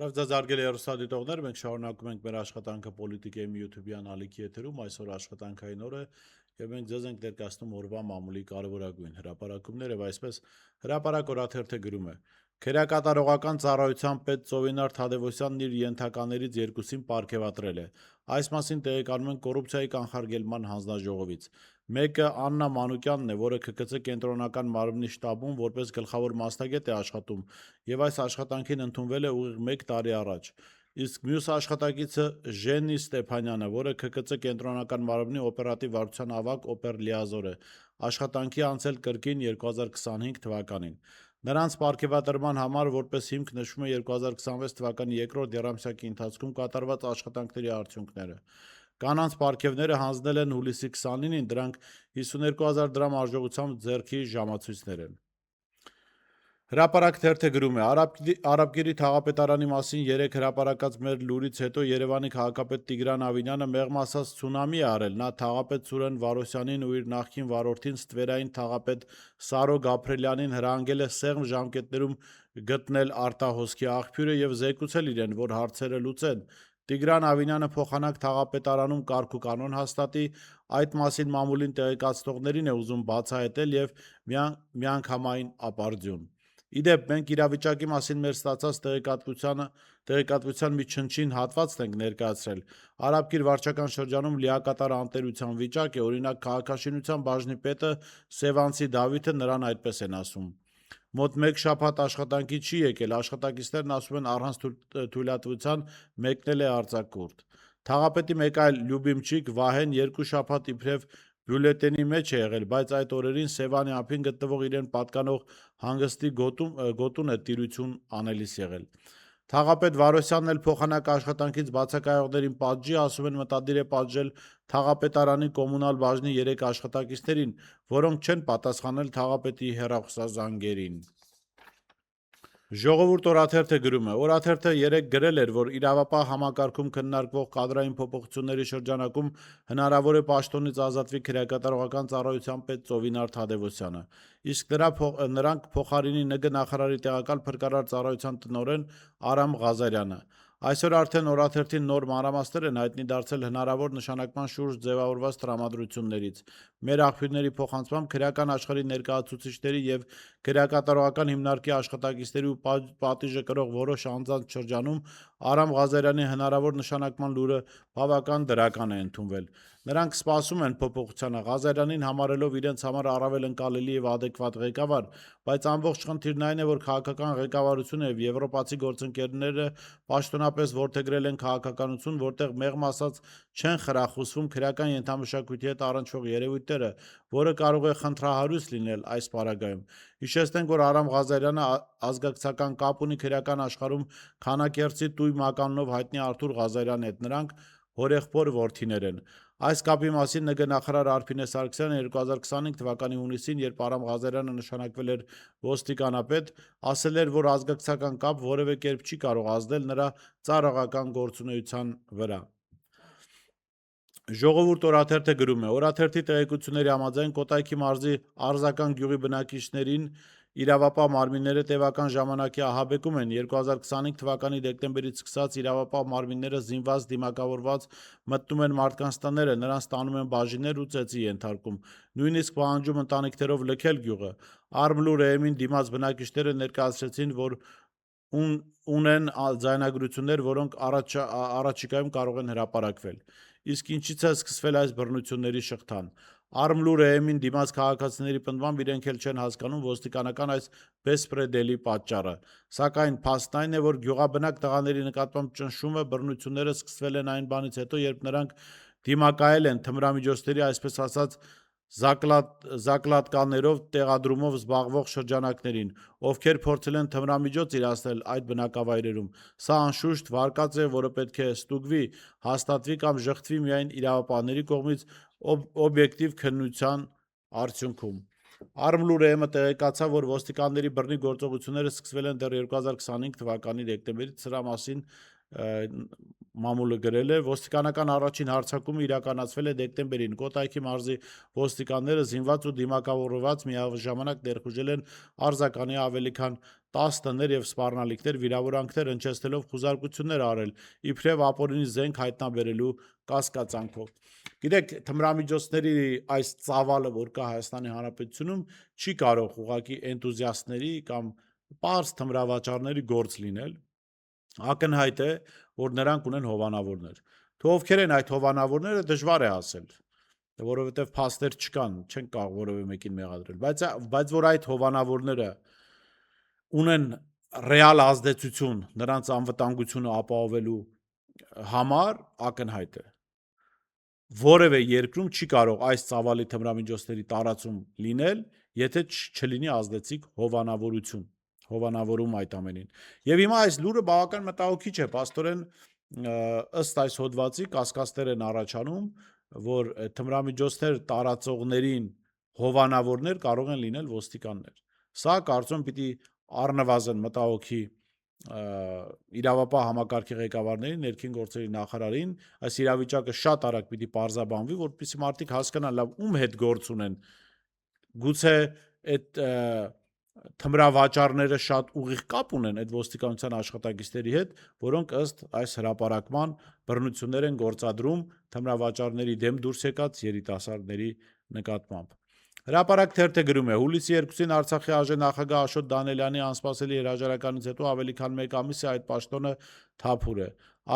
Արև ձեզ արգելի հեռուստադիտողներ, մենք շարունակում ենք մեր աշխատանքը պոլիտիկայի YouTube-յան ալիքի եթերում, այսօր աշխատանքային օր է եւ մենք ձեզ ենք ներկայացնում օրվա մամուլի կարևորագույն հրապարակումները եւ այսպես հրապարակ օրաթերթը գրում է. Քերակատարողական ծառայության պետ Ծովինար Թադևոսյանն իր ենթականերից երկուսին պարգևատրել է։ Այս մասին տեղեկանում են կոռուպցիայի կանխարգելման հանձնաժողովից։ Մեկը Աննա Մանուկյանն է, որը ՔԿՑ կենտրոնական մարմնի շտաբում որպես գլխավոր մասնագետ է աշխատում եւ այս աշխատանքին ընդունվել է ուղիղ 1 տարի առաջ։ Իսկ մյուս աշխատակիցը Ժեննի Ստեփանյանը, որը ՔԿՑ կենտրոնական մարմնի օպերատիվ վարչության ավագ օպերլիազոր է, աշխատանքի անցել կրկին 2025 թվականին։ Նրանց պարգևատրման համար որպես հիմք նշվում է 2026 թվականի երկրորդ եռամսյակի ընթացքում կատարված աշխատանքների արդյունքները։ Կանանց պարգևները հանձնել են հուլիսի 29-ին, դրանք 52,000 դրամ արժողությամբ ձեռքի ժամացույցներ են։ Հրապարակ թերթը գրում է. Արաբգիրի թաղապետարանի մասին 3 հրապարակած մեր լուրից հետո Երևանի քաղաքապետ Տիգրան Ավինյանը մեղմ ասած ցունամի է արել։ Նա թաղապետ Սուրեն Վարոսյանին ու իր նախկին վարորդին ստվերային թաղապետ Սարո Գաբրելյանին հրահանգել է սեղմ ժամկետներում գտնել արտահոսքի աղբյուրը եւ զեկուցել իրեն, որ հարցերը լուծեն։ Տիգրան Ավինյանը փոխանակ թաղապետարանում կարգ ու կանոն հաստատի, այդ մասին մամուլին տեղեկացնողներին է ուզում բացահայտել եւ միանգամայն ապարդյուն։ Իդեպ, մենք իրավիճակի մասին մեր ստացած տեղեկատվության մի չնչին հատվածն ենք ներկայացրել։ Արաբգիր վարչական շրջանում լիակատար անտերության վիճակ է, օրինակ քաղաքաշինության բաժնի պետը Սևանցի Դավիթը նրան այդպես են ասում։ Մոտ 1 շաբաթ աշխատանքի չի եկել, աշխատակիցներն ասում են առանց թույլատվության մեկնել է արձակուրդ։ Թաղապետի մեկ այլ լյուբիմչիկ Վահեն 2 շաբաթ իբրև բյուլետենի մեջ է եղել, բայց այդ օրերին Սևանի ափին գտնվող իրեն պատկանող հանգստի գոտուն է տիրություն անելիս եղել։ Թաղապետ Վարոսյանն էլ փոխանակ աշխատանքից բացակայողներին պատժի, ասում են մտադիր է պատժել թաղապետարանի կոմունալ բաժնի 3 աշխատակիցներին, որոնք չեն պատասխանել թաղապետի հեռախոսազանգերին։ Ժողովուրդ օրաթերթը գրում է. Օրաթերթը 3 գրել էր, որ իրավապահ համակարգում քննարկվող կադրային փոփոխությունների շրջանակում հնարավոր է պաշտոնից ազատվի քրեակատարողական ծառայության պետ Ծովինար Թադևոսյանը, իսկ նրանք փոխարինի ՆԳ նախարարի տեղակալ փրկարար ծառայության տնօրեն Արամ Ղազարյանը։ Այսօր արդեն օրաթերթին նոր մանրամասներ են հայտնի դարձել հնարավոր նշանակման շուրջ ձևավորված տրամադրություններից։ Մեր աղբյուրների փոխանցմամբ քրեական աշխարհի ներկայացուցիչների եւ քրեակատարողական հիմնարկի աշխատակիցների ու պատիժը կրող որոշ անձանց շրջանում Արամ Ղազարյանի հնարավոր նշանակման լուրը բավական դրական է ընդունվել։ Նրանք սպասում են փոփոխությանը, Ղազարյանին համարելով իրենց համար առավել ընկալելի եւ ադեկվատ ղեկավար, բայց ամբողջ խնդիրն այն է, որ քաղաքական ղեկավարությունը եւ եվրոպացի գործընկերները պաշտոնապես որդեգրել են քաղաքականություն, որտեղ մեղմ ասած չեն խրախուսվում քրեական ենթամշակույթի հետ առնչվող երևույթները, որը կարող է խնդրահարույց լինել այս պարագայում։ Հիշեցնենք, որ Արամ Ղազարյանը ազգակցական կապ ունի քրեական աշխարհում Քանաքերտի տույ մականունով հայտնի Արթուր Ղազարյանի հետ, նրանք հորեղբոր որդիներ են։ Այս կապի մասին ՆԳ նախարար Արփինե Սարգսյանը 2025 թվականի հունիսին, երբ Արամ Ղազարյանը նշանակվել էր ոստիկանապետ, ասել էր, որ ազգակցական կապ որևէ կերպ չի կարող ազդել նրա ծառայական գործունեության վրա։ Ժողովուրդ օրաթերթը գրում է. Օրաթերթի տեղեկությունների համաձայն Կոտայքի մարզի Արզական գյուղի բնակիչներին իրավապահ մարմինները տևական ժամանակի ահաբեկում են։ 2025 թվականի դեկտեմբերից սկսած իրավապահ մարմինները զինված դիմակավորված մտնում են մարդկանց տները, նրանց տանում են բաժիններ ու ծեծի ենթարկում, նույնիսկ պահանջում ընտանիքներով լքել գյուղը։ Արմլու-Ռեհեմին դիմաց բնակիչները ներկայացրեցին, որ ունեն ձայնագրություններ, որոնք առաջիկայում կարող են հրապարակվել։ Իսկ ինչից է սկսվել այս բռնությունների շղթան։ Արմլու-Ռեհեմին դիմաց քաղաքացիների պնդմամբ իրենք էլ չեն հասկանում ոստիկանական այս բեսպրեդելի պատճառը։ Սակայն փաստն այն է, որ գյուղաբնակ տղաների նկատմամբ ճնշումը, բռնությունները սկսվել են այն բանից հետո, երբ նրանք դիմակայել են թմրամիջոցների, այսպես ասած, զակլատկաներով տեղադրումով զբաղվող շրջանակներին, ովքեր փորձել են թմրամիջոց իրացնել այդ բնակավայրերում։ Սա անշուշտ վարկած է, որը պետք է ստուգվի, հաստատվի կամ ժխտվի միայն իրավապահների կողմից օբյեկտիվ քննության արդյունքում։ Արմլու-Ռեհեմը տեղեկացավ, որ ոստիկանների բռնի գործողությունները սկսվել են դեռ 2025 թվականի դեկտեմբերից, սրա մասին մամուլը գրել է, ոստիկանական առաջին հարձակումը իրականացվել է դեկտեմբերին։ Կոտայքի մարզի ոստիկանները զինված ու դիմակավորված միաժամանակ ներխուժել են արձականի ավելի քան 10 տներ եւ սպառնալիքներ, վիրավորանքներ հնչեցնելով խուզարկություններ արել, իբրև ապօրինի զենք հայտնաբերելու կասկածանքով։ Գիտեք, թմրամիջոցների այս ծավալը, որ կա Հայաստանի Հանրապետությունում, չի կարող ուղղակի էնտուզիաստների կամ պարզ թմրավաճառների գործ լինել։ Ակնհայտ է, որ նրանք ունեն հովանավորներ։ Թե ովքեր են այդ հովանավորները, դժվար է ասել, որովհետև փաստեր չկան, չեն կարող որևէ մեկին մեղադրել, բայց որ այդ հովանավորները ունեն ռեալ ազդեցություն նրանց անվտանգությունը ապահովելու համար, ակնհայտ է։ Որևէ երկրում չի կարող այս ծավալի թմրամիջոցների տարածում լինել, եթե չլինի ազդեցիկ հովանավորում այդ ամենին։ Եվ հիմա այս լուրը բավական մտահոգիչ է, պաստորեն ըստ այս հոդվածի կասկածներ են առաջանում, որ թմրամիջոցներ տարածողներին հովանավորներ կարող են լինել ոստիկաններ։ Սա կարծում պիտի առնվազն մտահոգի իրավապահ համակարգի ղեկավարներին, ներքին գործերի նախարարին, այս իրավիճակը շատ արագ պիտի պարզաբանվի, որպեսզի մարդիկ հասկանան լավ ում հետ գործ ունեն։ Գուցե այդ թմրավաճառները շատ ուղիղ կապ ունեն այդ ոստիկանության աշխատակիցների հետ, որոնք ըստ այս հրապարակման բռնություններ են գործադրում թմրավաճառների դեմ դուրս եկած երիտասարդների նկատմամբ։ Հրապարակ թերթը գրում է. հուլիսի 2-ին Արցախի ԱԺ Աշոտ Դանելյանի անսպասելի հրաժարականից հետո ավելի քան 1 ամիս է այդ պաշտոնը թափուր է։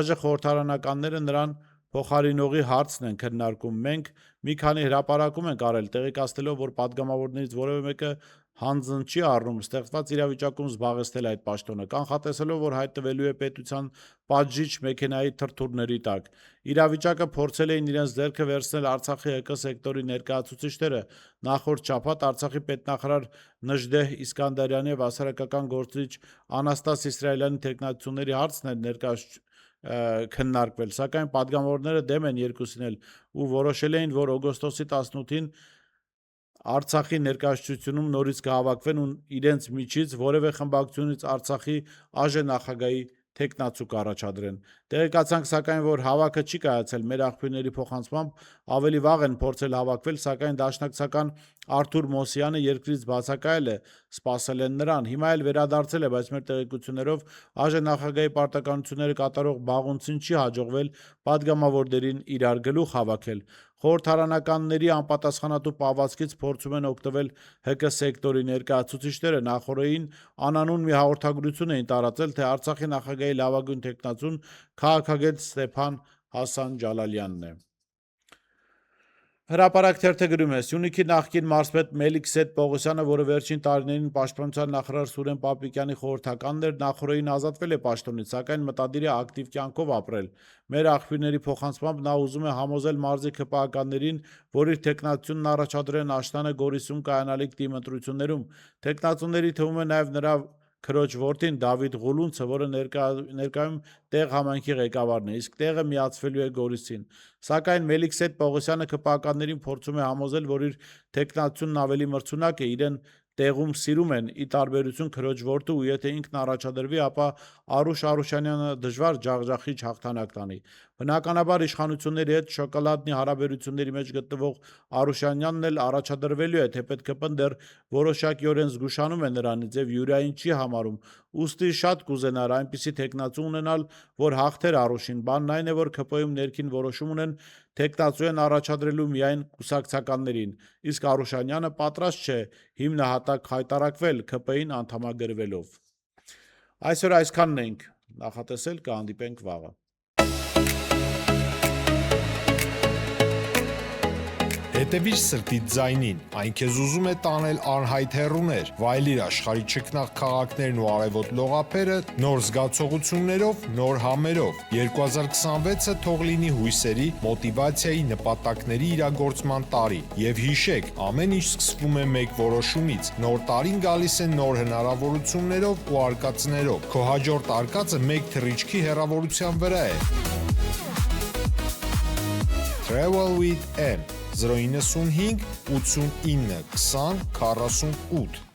ԱԺ խորհրդարանականները նրան փոխարինողի հարցն են քննարկում։ Մենք մի քանի հրապարակում ենք արել, տեղեկացնելով, որ падգամավորներից որևէ մեկը հանձն չի առնում ստեղծված իրավիճակում զբաղեցնել այդ պաշտոնը, կանխատեսելով, որ հայտնվելու է պետության պատժիչ մեքենայի թրթուրների տակ։ Իրավիճակը փորձել էին իրենց ձեռքը վերցնել Արցախի ՀԿ սեկտորի ներկայացուցիչները։ Նախորդ շաբաթ Արցախի պետնախարար Նժդեհ Իսկանդարյանի եւ հասարակական գործիչ Անաստաս Իսրայելյանի թեկնածությունների հարցն էր քննարկվել, սակայն падգամավորները դեմ են երկուսին էլ ու որոշել էին, որ օգոստոսի 18-ին Արցախի ներկայացությունում նորից կհավաքվեն ու իրենց միջից որևէ խմբակցությունից Արցախի ԱԺ նախագահի թեկնածու կառաջադրեն։ Տեղեկացանք սակայն, որ հավաքը չի կայացել, մեր աղբյուրների փոխանցմամբ ավելի վաղ են փորձել հավաքվել, սակայն դաշնակցական Արթուր Մոսյանը երկրից բացակայել է, սպասել են նրան։ Հիմա էլ վերադարձել է, բայց մեր տեղեկություններով ԱԺ նախագահի պարտականությունները կատարող Բաղունցին չի հաջողվել падգամավորներին իրար գլուխ հավաքել։ Խորհրդարանականների անպատասխանատու պահվածքից փորձում են օգտվել ՀԿ սեկտորի ներկայացուցիչները։ Նախորդին անանուն մի հաղորդագրություն էին տարածել, թե Արցախի նախագահի լավագույն թեկնածուն քաղաքագետ Ստեփան Հասան Ջալալյանն է։ Հրապարակ թերթը գրում է. Սյունիքի նախկին մարզպետ Մելիքսեթ Պողոսյանը, որը վերջին տարիներին պաշտպանության նախարար Սուրեն Պապիկյանի խորհրդականն էր, նախորդին ազատվել է պաշտոնից, սակայն մտադիր է ակտիվ կյանքով ապրել։ Մեր աղբյուրների փոխանցմամբ նա ուզում է համոզել մարզի ԿՊԱ-ականներին, որ իր թեկնածությունն առաջադրեն Աշտանը Գորիսում կայանալիք դիմընտրություններում։ Թեկնածուների թվում է նաև նրա քրոջ որդին Դավիթ Ղուլունցը, որը ներկայում տեղ համայնքի ղեկավարն է, իսկ տեղը միացվելու է Գորիսին։ Սակայն Մելիքսեթ Պողոսյանը ԿՊԱ-ականներին փորձում է համոզել, որ իր թեկնածությունն ավելի մրցունակ է, իրեն տեղում սիրում են, ի տարբերություն քրոջ որդու, ու եթե ինքն առաջադրվի, ապա Արուշ Արուշանյանը դժվար ջախջախիչ հաղթանակ տանի։ Բնականաբար իշխանությունների հետ շոկոլադնի հարաբերությունների մեջ գտնվող Արուշանյանն էլ առաջադրվելու է, թեպետ ԿՊ-ն դեռ որոշակիորեն զգուշանում է նրանից եւ յուրային չի համարում։ Ուստի շատ կուզենար այնպիսի թեկնածու ունենալ, որ հաղթեր Արուշին։ Բանն այն է, որ ԿՊ-ում ներքին որոշում ունեն թեկնածու են առաջադրելու միայն կուսակցականներին, իսկ Արուշանյանը պատրաստ չէ հիմնահատակ հայտարարվել ԿՊ-ին անդամագրվելով։ Այսօր այսքանն ենք նախատեսել, կհանդիպենք վաղը։ Հետևիր սրտիդ ձայնին, այն քեզ ուզում է տանել անհայտ հեռուներ, վայելիր աշխարհի չքնաղ քաղաքներն ու արևոտ լողափերը նոր զգացողություններով, նոր համերով։ 2026-ը թող լինի հույսերի, մոտիվացիայի, նպատակների իրագործման տարի։ Եվ հիշեք, ամեն ինչ սկսվում է մեկ որոշումից։ Նոր տարին գալիս է նոր հնարավորություններով ու արկածներով։ Քո հաջորդ արկածը մեկ թռիչքի հեռավորության վրա է։ Travel with M 095 89 20 48